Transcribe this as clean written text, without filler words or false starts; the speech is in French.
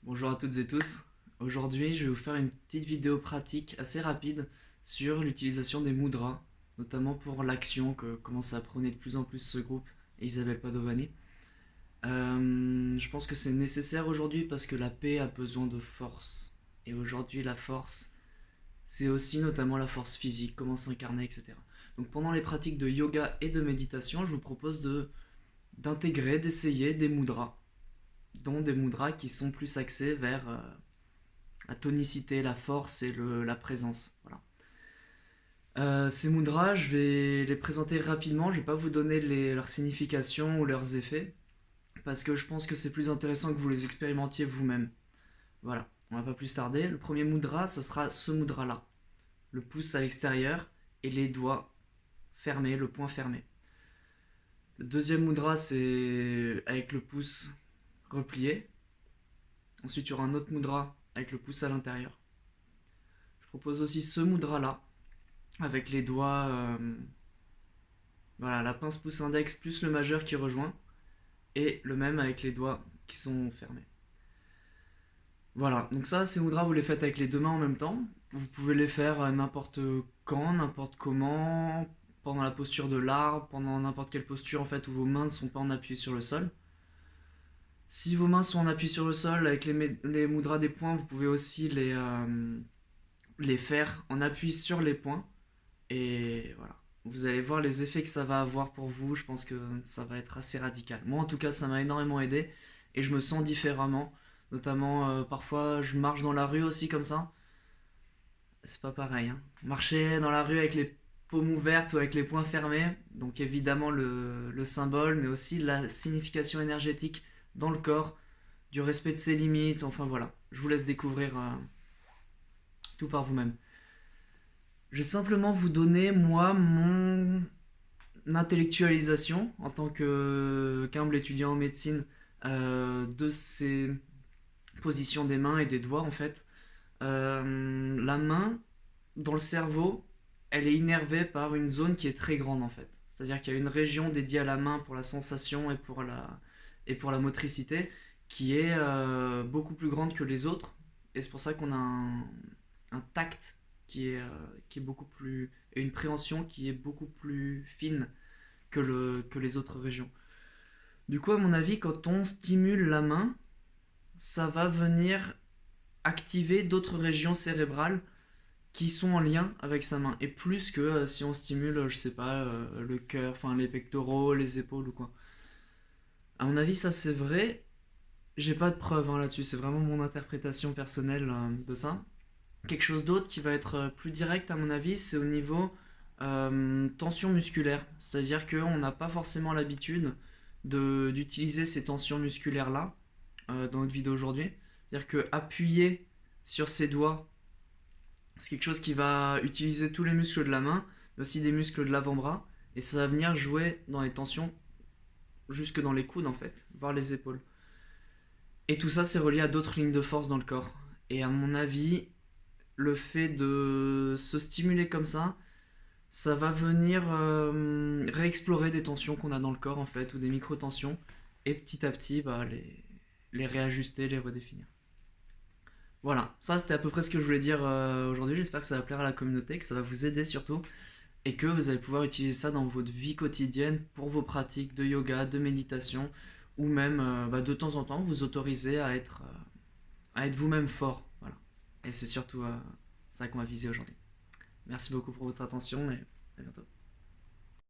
Bonjour à toutes et tous. Aujourd'hui, je vais vous faire une petite vidéo pratique assez rapide sur l'utilisation des mudras, notamment pour l'action que commence à prôner de plus en plus ce groupe et Isabelle Padovani. Je pense que c'est nécessaire aujourd'hui parce que la paix a besoin de force. Et aujourd'hui, la force, c'est aussi notamment la force physique, comment s'incarner, etc. Donc pendant les pratiques de yoga et de méditation, je vous propose d'intégrer, d'essayer des mudras, dont des mudras qui sont plus axés vers la tonicité, la force et la présence. Voilà. Ces mudras, je vais les présenter rapidement, je ne vais pas vous donner leur signification ou leurs effets, parce que je pense que c'est plus intéressant que vous les expérimentiez vous-même. Voilà, on va pas plus tarder. Le premier mudra, ça sera ce mudra-là. Le pouce à l'extérieur et les doigts fermés, le poing fermé. Le deuxième mudra, c'est avec le pouce replié. Ensuite, il y aura un autre mudra avec le pouce à l'intérieur. Je propose aussi ce mudra-là, avec les doigts, voilà, la pince pouce index plus le majeur qui rejoint, et le même avec les doigts qui sont fermés. Voilà, donc ça, ces mudras, vous les faites avec les deux mains en même temps. Vous pouvez les faire n'importe quand, n'importe comment, pendant la posture de l'arbre, pendant n'importe quelle posture en fait où vos mains ne sont pas en appui sur le sol. Si vos mains sont en appui sur le sol, avec les mudras des poings, vous pouvez aussi les faire en appui sur les poings. Et voilà. Vous allez voir les effets que ça va avoir pour vous. Je pense que ça va être assez radical. Moi, en tout cas, ça m'a énormément aidé. Et je me sens différemment. Notamment, parfois, je marche dans la rue aussi comme ça. C'est pas pareil. Hein. Marcher dans la rue avec les paumes ouvertes ou avec les poings fermés. Donc, évidemment, le symbole, mais aussi la signification énergétique dans le corps, du respect de ses limites. Enfin, voilà. Je vous laisse découvrir tout par vous-même. Je vais simplement vous donner, moi, mon intellectualisation en tant qu'humble étudiant en médecine de ces positions des mains et des doigts en fait. La main, dans le cerveau, elle est innervée par une zone qui est très grande en fait. C'est-à-dire qu'il y a une région dédiée à la main pour la sensation et pour la motricité qui est beaucoup plus grande que les autres. Et c'est pour ça qu'on a un tact qui est beaucoup plus. Et une préhension qui est beaucoup plus fine que les autres régions. Du coup, à mon avis, quand on stimule la main, ça va venir activer d'autres régions cérébrales qui sont en lien avec sa main. Et plus que si on stimule, je sais pas, le cœur, enfin les pectoraux, les épaules ou quoi. À mon avis, ça c'est vrai. J'ai pas de preuves hein, là-dessus, c'est vraiment mon interprétation personnelle de ça. Quelque chose d'autre qui va être plus direct à mon avis, c'est au niveau tension musculaire. C'est-à-dire qu'on n'a pas forcément l'habitude d'utiliser ces tensions musculaires-là dans notre vie d'aujourd'hui. C'est-à-dire que appuyer sur ses doigts, c'est quelque chose qui va utiliser tous les muscles de la main, mais aussi des muscles de l'avant-bras, et ça va venir jouer dans les tensions jusque dans les coudes en fait, voire les épaules. Et tout ça, c'est relié à d'autres lignes de force dans le corps. Et à mon avis, le fait de se stimuler comme ça va venir réexplorer des tensions qu'on a dans le corps en fait, ou des micro-tensions, et petit à petit bah, les réajuster, les redéfinir. Voilà, ça c'était à peu près ce que je voulais dire aujourd'hui, j'espère que ça va plaire à la communauté, que ça va vous aider surtout, et que vous allez pouvoir utiliser ça dans votre vie quotidienne pour vos pratiques de yoga, de méditation, ou même bah, de temps en temps vous autoriser à être vous-même fort. Voilà. Et c'est surtout ça qu'on va viser aujourd'hui. Merci beaucoup pour votre attention et à bientôt.